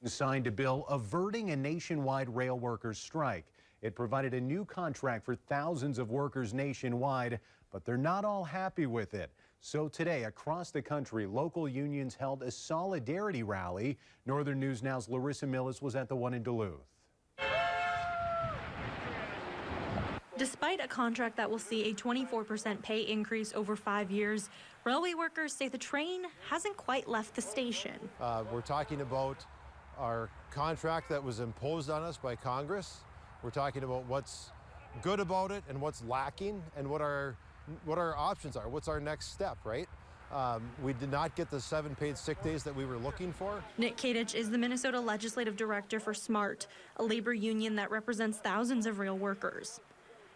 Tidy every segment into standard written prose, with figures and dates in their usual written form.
Signed a bill averting a nationwide rail workers strike. It provided a new contract for thousands of workers nationwide, but they're not all happy with it. So today, across the country, local unions held a solidarity rally. Northern News Now's Larissa Millis was at the one in Duluth. Despite a contract that will see a 24% pay increase over 5 years, railway workers say the train hasn't quite left the station. We're talking about our contract that was imposed on us by Congress. We're talking about what's good about it and what's lacking and what our options are. What's our next step, right? We did not get the 7 paid sick days that we were looking for. Nick Kadich is the Minnesota Legislative Director for SMART, a labor union that represents thousands of rail workers.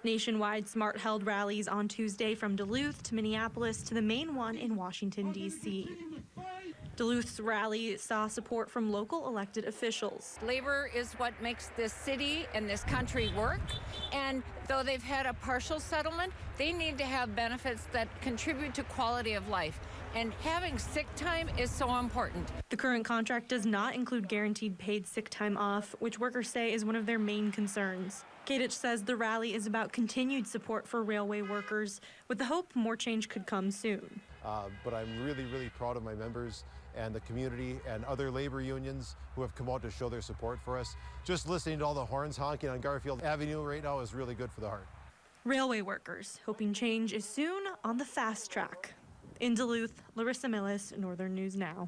Nationwide, SMART held rallies on Tuesday from Duluth to Minneapolis to the main one in Washington, D.C. Duluth's rally saw support from local elected officials. Labor is what makes this city and this country work, and though they've had a partial settlement, they need to have benefits that contribute to quality of life, and having sick time is so important. The current contract does not include guaranteed paid sick time off, which workers say is one of their main concerns. Kadich says the rally is about continued support for railway workers, with the hope more change could come soon. But I'm really, really proud of my members and the community and other labor unions who have come out to show their support for us. Just listening to all the horns honking on Garfield Avenue right now is really good for the heart. Railway workers hoping change is soon on the fast track. In Duluth, Larissa Millis, Northern News Now.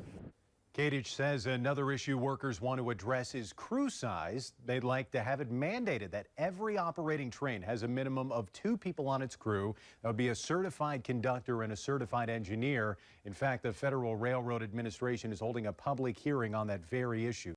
Kadich says another issue workers want to address is crew size. They'd like to have it mandated that every operating train has a minimum of 2 people on its crew. That would be a certified conductor and a certified engineer. In fact, the Federal Railroad Administration is holding a public hearing on that very issue.